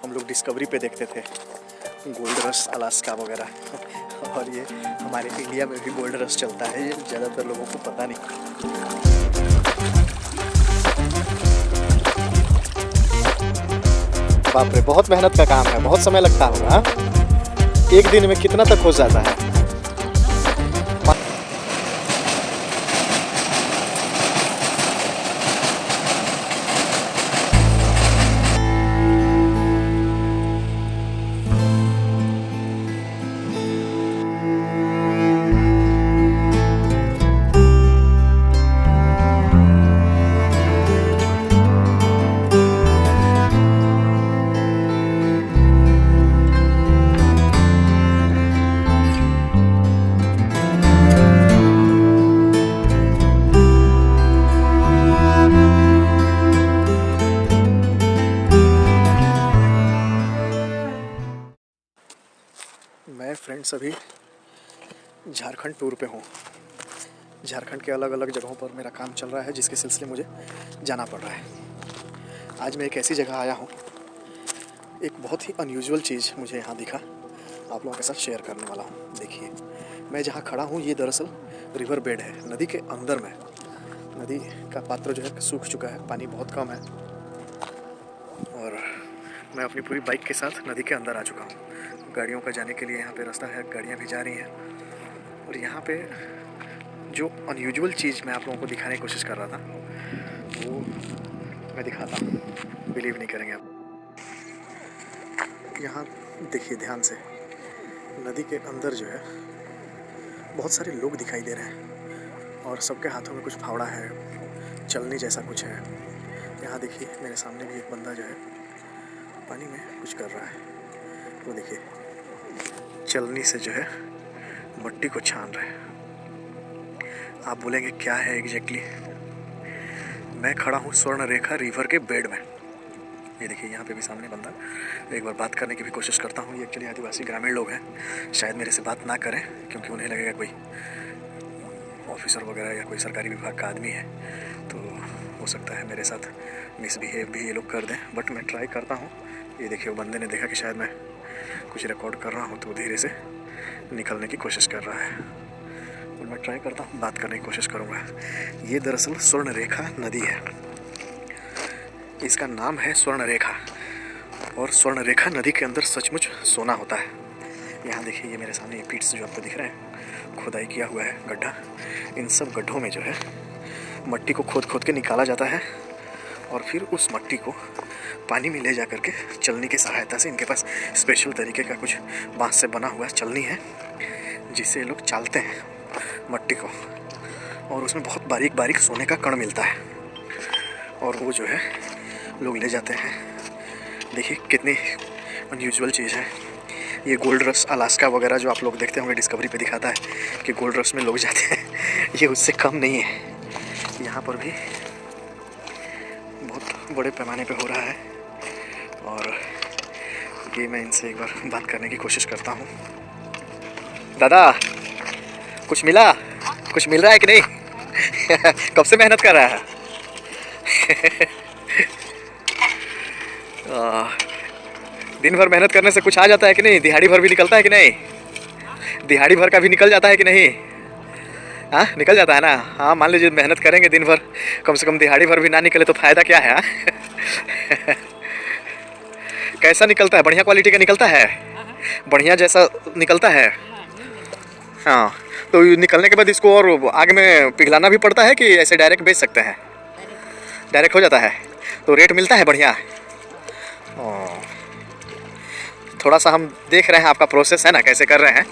हम लोग डिस्कवरी पे देखते थे गोल्ड रश अलास्का वगैरह, और ये हमारे इंडिया में भी गोल्ड रश चलता है, ये ज़्यादातर लोगों को पता नहीं। बाप रे, बहुत मेहनत का काम है, बहुत समय लगता होगा। एक दिन में कितना तक हो जाता है? मैं फ्रेंड्स अभी झारखंड टूर पे हूँ। झारखंड के अलग अलग जगहों पर मेरा काम चल रहा है, जिसके सिलसिले मुझे जाना पड़ रहा है। आज मैं एक ऐसी जगह आया हूँ, एक बहुत ही अनयूजुअल चीज़ मुझे यहाँ दिखा, आप लोगों के साथ शेयर करने वाला हूँ। देखिए, मैं जहाँ खड़ा हूँ ये दरअसल रिवर बेड है, नदी के अंदर में। नदी का पात्र जो है सूख चुका है, पानी बहुत कम है, और मैं अपनी पूरी बाइक के साथ नदी के अंदर आ चुका हूँ। गाड़ियों का जाने के लिए यहाँ पे रास्ता है, गाड़ियाँ भी जा रही हैं। और यहाँ पे जो अनयूजुअल चीज़ मैं आप लोगों को दिखाने की कोशिश कर रहा था वो मैं दिखाता हूँ, बिलीव नहीं करेंगे आप। यहाँ देखिए ध्यान से, नदी के अंदर जो है बहुत सारे लोग दिखाई दे रहे हैं, और सबके हाथों में कुछ फावड़ा है, चलनी जैसा कुछ है। यहाँ देखिए मेरे सामने भी एक बंदा जो है पानी में कुछ कर रहा है, वो देखिए चलनी से जो है मट्टी को छान रहे हैं। आप बोलेंगे क्या है एग्जैक्टली? मैं खड़ा हूँ स्वर्ण रेखा रिवर के बेड में। ये देखिए यहाँ पे भी सामने बंदा, एक बार बात करने की भी कोशिश करता हूँ। ये एक्चुअली आदिवासी ग्रामीण लोग हैं, शायद मेरे से बात ना करें क्योंकि उन्हें लगेगा कोई ऑफिसर वगैरह या कोई सरकारी विभाग का आदमी है, तो हो सकता है मेरे साथ मिसबिहेव भी ये लोग कर दें, बट मैं ट्राई करता हूँ। ये देखिए वो बंदे ने देखा कि शायद मैं कुछ रिकॉर्ड कर रहा हूँ, तो धीरे से निकलने की कोशिश कर रहा है, और मैं ट्राई करता हूँ, बात करने की कोशिश करूँगा। ये दरअसल स्वर्ण रेखा नदी है, इसका नाम है स्वर्ण रेखा, और स्वर्ण रेखा नदी के अंदर सचमुच सोना होता है। यहाँ देखिए ये मेरे सामने ये पीट्स जो आपको दिख रहे हैं, खुदाई किया हुआ है गड्ढा। इन सब गड्ढों में जो है मट्टी को खोद खोद के निकाला जाता है, और फिर उस मट्टी को पानी में ले जा करके चलनी की सहायता से, इनके पास स्पेशल तरीके का कुछ बांस से बना हुआ चलनी है, जिससे ये लोग चालते हैं मट्टी को, और उसमें बहुत बारीक बारीक सोने का कण मिलता है, और वो जो है लोग ले जाते हैं। देखिए कितनी अनयूजुअल चीज़ है ये। गोल्ड रश अलास्का वगैरह जो आप लोग देखते होंगे डिस्कवरी पे दिखाता है कि गोल्ड रश में लोग जाते हैं, ये उससे कम नहीं है। यहाँ पर भी बहुत बड़े पैमाने पे हो रहा है, और ये मैं इनसे एक बार बात करने की कोशिश करता हूँ। दादा कुछ मिला? कुछ मिल रहा है कि नहीं? कब से मेहनत कर रहा है? दिन भर मेहनत करने से कुछ आ जाता है कि नहीं? दिहाड़ी भर भी निकलता है कि नहीं? दिहाड़ी भर का भी निकल जाता है कि नहीं? हाँ निकल जाता है ना। हाँ मान लीजिए मेहनत करेंगे दिन भर, कम से कम दिहाड़ी भर भी ना निकले तो फ़ायदा क्या है? कैसा निकलता है? बढ़िया क्वालिटी का निकलता है? बढ़िया जैसा निकलता है? हाँ, तो निकलने के बाद इसको और आग में पिघलाना भी पड़ता है कि ऐसे डायरेक्ट बेच सकते हैं? डायरेक्ट हो जाता है, तो रेट मिलता है बढ़िया? थोड़ा सा हम देख रहे हैं आपका प्रोसेस है ना, कैसे कर रहे हैं।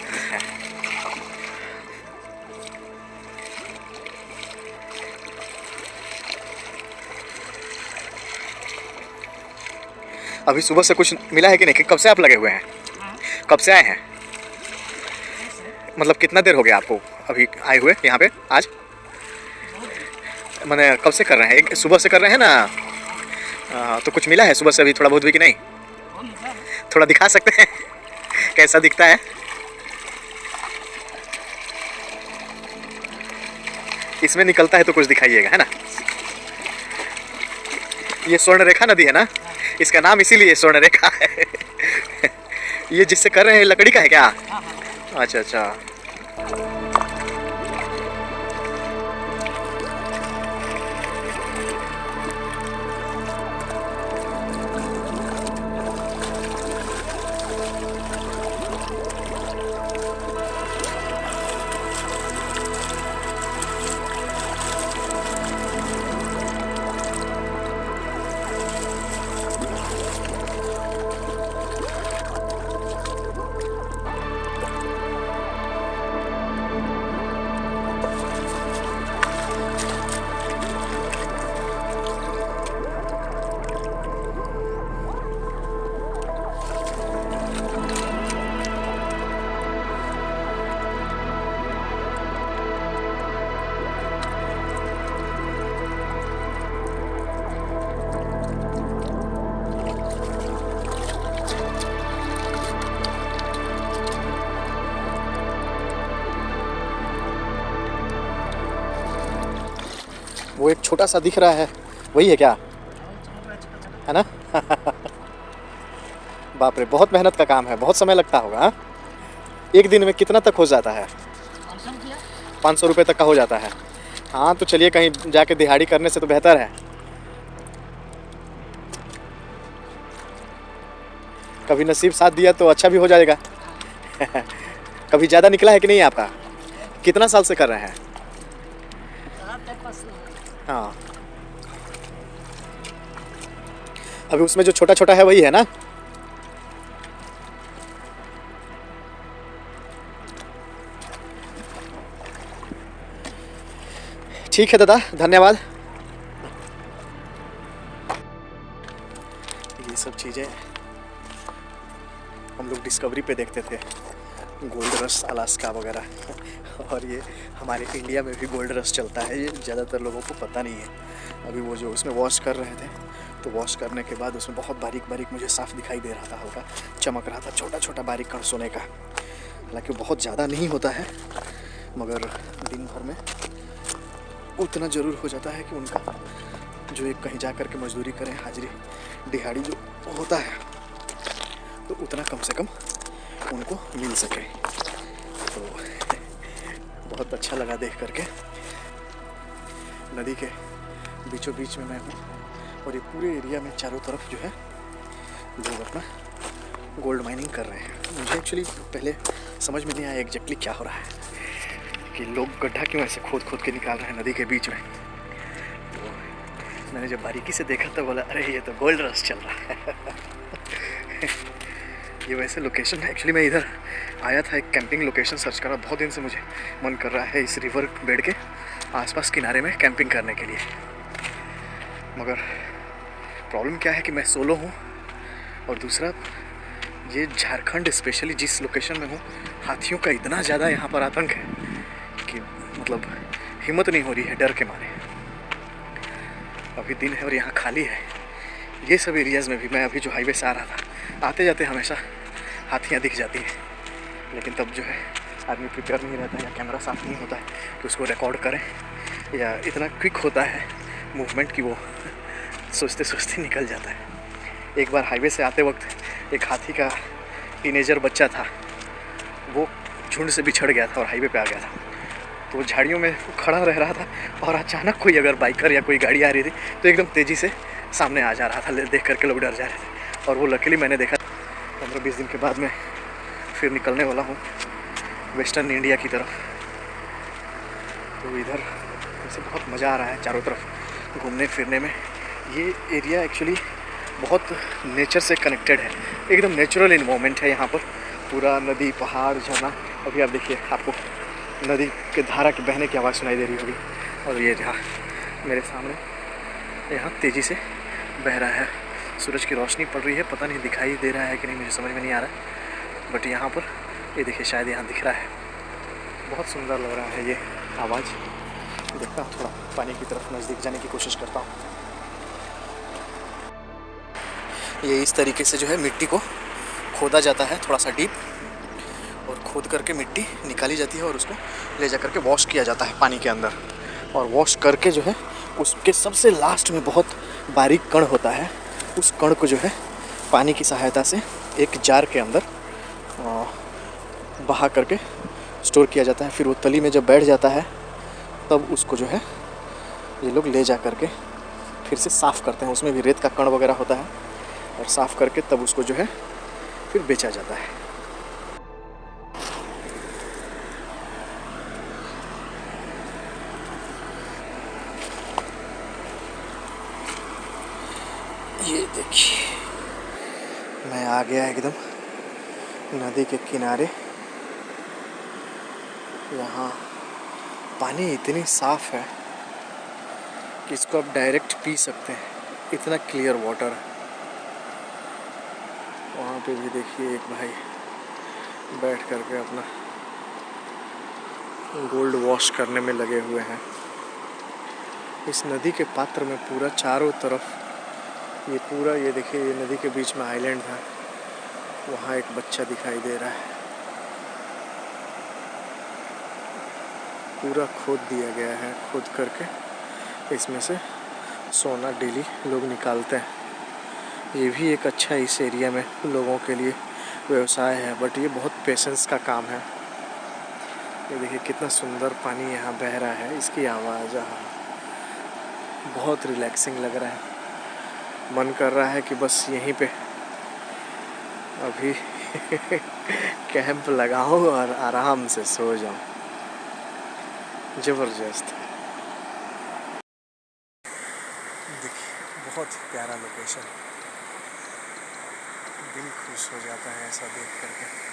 अभी सुबह से कुछ मिला है कि नहीं? कब से आप लगे हुए हैं? कब से आए हैं? मतलब कितना देर हो गया आपको अभी आए हुए यहाँ पे आज? मैंने कब से कर रहे हैं? एक सुबह से कर रहे हैं ना? तो कुछ मिला है सुबह से अभी थोड़ा बहुत भी कि नहीं? थोड़ा दिखा सकते हैं कैसा दिखता है? इसमें निकलता है तो कुछ दिखाइएगा, है ना। ये स्वर्ण रेखा नदी है ना, इसका नाम इसीलिए स्वर्ण रेखा है। ये जिससे कर रहे हैं लकड़ी का है क्या? अच्छा अच्छा। वो एक छोटा सा दिख रहा है, वही है क्या? है ना? बाप रे, बहुत मेहनत का काम है, बहुत समय लगता होगा। हाँ? एक दिन में कितना तक हो जाता है? 500 रुपये तक का हो जाता है। हाँ तो चलिए, कहीं जाके दिहाड़ी करने से तो बेहतर है। कभी नसीब साथ दिया तो अच्छा भी हो जाएगा। कभी ज़्यादा निकला है कि नहीं आपका? कितना साल से कर रहे हैं? हाँ, अभी उसमें जो छोटा छोटा है वही है ना? ठीक है दादा, धन्यवाद। ये सब चीज़ें हम लोग डिस्कवरी पे देखते थे, गोल्ड रश अलास्का वगैरह। और ये हमारे इंडिया में भी गोल्ड रश चलता है, ये ज़्यादातर लोगों को पता नहीं है। अभी वो जो उसमें वॉश कर रहे थे, तो वॉश करने के बाद उसमें बहुत बारीक बारीक मुझे साफ़ दिखाई दे रहा था, हल्का चमक रहा था, छोटा छोटा बारीक कण सोने का। हालांकि बहुत ज़्यादा नहीं होता है, मगर दिन भर में उतना ज़रूर हो जाता है कि उनका जो एक कहीं जा कर के मजदूरी करें, हाजिरी दिहाड़ी जो होता है, तो उतना कम से कम उनको मिल सके। तो बहुत अच्छा लगा देख करके। नदी के बीचों बीच में मैं हूँ, और ये पूरे एरिया में चारों तरफ जो है लोग अपना गोल्ड माइनिंग कर रहे हैं। मुझे एक्चुअली पहले समझ में नहीं आया एग्जैक्टली क्या हो रहा है, कि लोग गड्ढा क्यों ऐसे खोद खोद के निकाल रहे हैं नदी के बीच में। तो मैंने जब बारीकी से देखा तो बोला, अरे ये तो गोल्ड रश चल रहा है। ये वैसे लोकेशन है, एक्चुअली मैं इधर आया था, एक कैंपिंग लोकेशन सर्च करा, बहुत दिन से मुझे मन कर रहा है इस रिवर बेड के आसपास किनारे में कैंपिंग करने के लिए। मगर प्रॉब्लम क्या है कि मैं सोलो हूँ, और दूसरा ये झारखंड स्पेशली जिस लोकेशन में हूँ, हाथियों का इतना ज़्यादा यहाँ पर आतंक है कि मतलब हिम्मत नहीं हो रही है डर के मारे। अभी दिन है और यहाँ खाली है। ये सब एरियाज़ में भी मैं अभी जो हाईवे से आ रहा था, आते जाते हमेशा हाथियाँ दिख जाती हैं, लेकिन तब जो है आदमी प्रिपेयर नहीं रहता, या कैमरा साफ नहीं होता है कि उसको रिकॉर्ड करें, या इतना क्विक होता है मूवमेंट कि वो सोचते सोचते निकल जाता है। एक बार हाईवे से आते वक्त एक हाथी का टीनेजर बच्चा था, वो झुंड से बिछड़ गया था और हाईवे पे आ गया था। तो झाड़ियों में खड़ा रह रहा था, और अचानक कोई अगर बाइकर या कोई गाड़ी आ रही थी तो एकदम तेज़ी से सामने आ जा रहा था। देख करके लोग डर जा रहे थे, और वो लकीली मैंने देखा। 15-20 दिन के बाद मैं फिर निकलने वाला हूँ वेस्टर्न इंडिया की तरफ। तो इधर वैसे बहुत मज़ा आ रहा है चारों तरफ घूमने फिरने में। ये एरिया एक्चुअली बहुत नेचर से कनेक्टेड है, एकदम नेचुरल इन्वायरमेंट है यहाँ पर। पूरा नदी, पहाड़, झरना। अभी आप देखिए, आपको नदी के धारा के बहने की आवाज़ सुनाई दे रही होगी। और ये जहाँ मेरे सामने यहाँ तेज़ी से बह रहा है, सूरज की रोशनी पड़ रही है, पता नहीं दिखाई दे रहा है कि नहीं, मुझे समझ में नहीं आ रहा। बट यहाँ पर ये देखिए, शायद यहाँ दिख रहा है। बहुत सुंदर लग रहा है ये आवाज़। देखता हूँ, थोड़ा पानी की तरफ नज़दीक जाने की कोशिश करता हूँ। ये इस तरीके से जो है मिट्टी को खोदा जाता है थोड़ा सा डीप, और खोद करके मिट्टी निकाली जाती है, और उसको ले जा करके वॉश किया जाता है पानी के अंदर। और वॉश करके जो है उसके सबसे लास्ट में बहुत बारीक कण होता है, उस कण को जो है पानी की सहायता से एक जार के अंदर बहा करके स्टोर किया जाता है। फिर वो तली में जब बैठ जाता है तब उसको जो है ये लोग ले जा करके फिर से साफ़ करते हैं। उसमें भी रेत का कण वगैरह होता है, और साफ़ करके तब उसको जो है फिर बेचा जाता है। ये देखिए, मैं आ गया एकदम नदी के किनारे। यहाँ पानी इतनी साफ़ है कि इसको आप डायरेक्ट पी सकते हैं, इतना क्लियर वाटर है। वहाँ पे भी देखिए एक भाई बैठ करके अपना गोल्ड वॉश करने में लगे हुए हैं। इस नदी के पात्र में पूरा चारों तरफ ये देखिए, ये नदी के बीच में आइलैंड है। वहाँ एक बच्चा दिखाई दे रहा है। पूरा खोद दिया गया है, खोद करके इसमें से सोना डेली लोग निकालते हैं। ये भी एक अच्छा इस एरिया में लोगों के लिए व्यवसाय है, बट ये बहुत पेशेंस का काम है। ये देखिए कितना सुंदर पानी यहाँ बह रहा है, इसकी आवाज़ बहुत रिलैक्सिंग लग रहा है। मन कर रहा है कि बस यहीं पे अभी कैंप लगाऊं और आराम से सो जाऊं। ज़बरदस्त। देखिए बहुत प्यारा लोकेशन, दिल खुश हो जाता है ऐसा देख करके।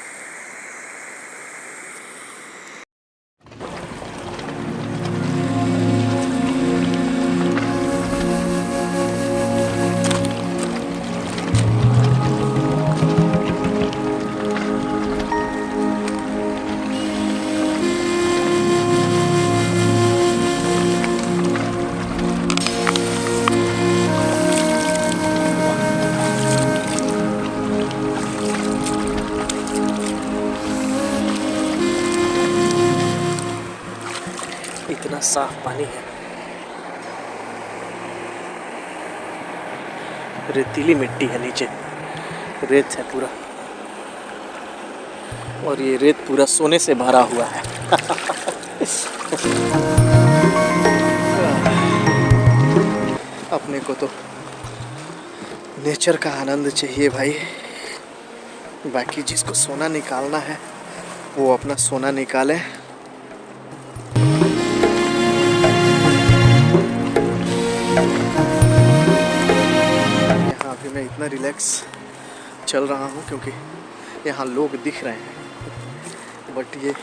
इतना साफ पानी है, रेतीली मिट्टी है नीचे, रेत है पूरा, और ये रेत पूरा सोने से भरा हुआ है। अपने को तो नेचर का आनंद चाहिए भाई। बाकी जिसको सोना निकालना है वो अपना सोना निकाले। यहाँ अभी मैं इतना रिलैक्स चल रहा हूँ क्योंकि यहाँ लोग दिख रहे हैं, बट ये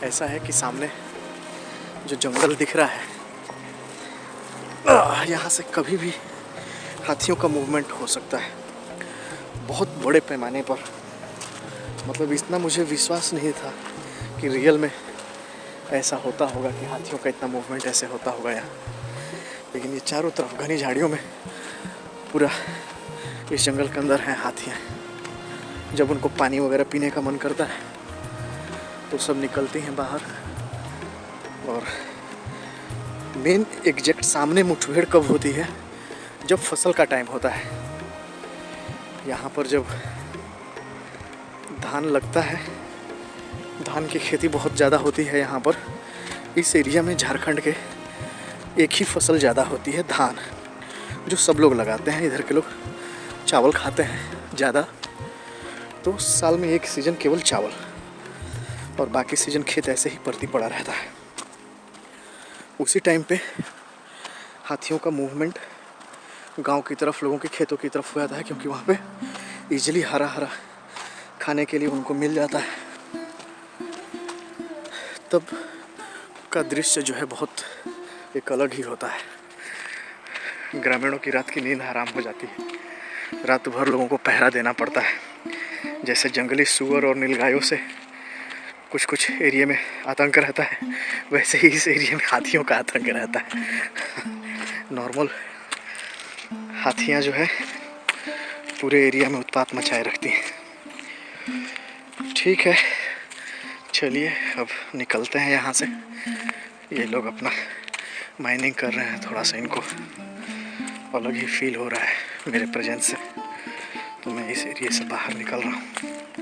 ऐसा है कि सामने जो जंगल दिख रहा है, यहाँ से कभी भी हाथियों का मूवमेंट हो सकता है, बहुत बड़े पैमाने पर। मतलब इतना मुझे विश्वास नहीं था कि रियल में ऐसा होता होगा, कि हाथियों का इतना मूवमेंट ऐसे होता होगा यहाँ। लेकिन ये चारों तरफ घनी झाड़ियों में पूरा इस जंगल के अंदर हैं हाथियाँ। जब उनको पानी वगैरह पीने का मन करता है तो सब निकलती हैं बाहर। और मेन एग्जैक्ट सामने मुठभेड़ कब होती है? जब फसल का टाइम होता है। यहाँ पर जब धान लगता है, धान की खेती बहुत ज़्यादा होती है यहाँ पर। इस एरिया में झारखंड के एक ही फसल ज़्यादा होती है, धान, जो सब लोग लगाते हैं। इधर के लोग चावल खाते हैं ज़्यादा, तो साल में एक सीज़न केवल चावल, और बाकी सीज़न खेत ऐसे ही परती पड़ा रहता है। उसी टाइम पे हाथियों का मूवमेंट गांव की तरफ, लोगों के खेतों की तरफ हो जाता है, क्योंकि वहाँ पे इजीली हरा हरा खाने के लिए उनको मिल जाता है। तब का दृश्य जो है बहुत एक अलग ही होता है। ग्रामीणों की रात की नींद हराम हो जाती है। रात भर लोगों को पहरा देना पड़ता है। जैसे जंगली सूअर और नीलगायों से कुछ कुछ एरिया में आतंक रहता है, वैसे ही इस एरिया में हाथियों का आतंक रहता है। नॉर्मल हाथियाँ जो है पूरे एरिया में उत्पात मचाए रखती हैं। ठीक है, चलिए अब निकलते हैं यहाँ से। ये लोग अपना माइनिंग कर रहे हैं, थोड़ा सा इनको अलग ही फील हो रहा है मेरे प्रेजेंस से, तो मैं इस एरिया से बाहर निकल रहा हूँ।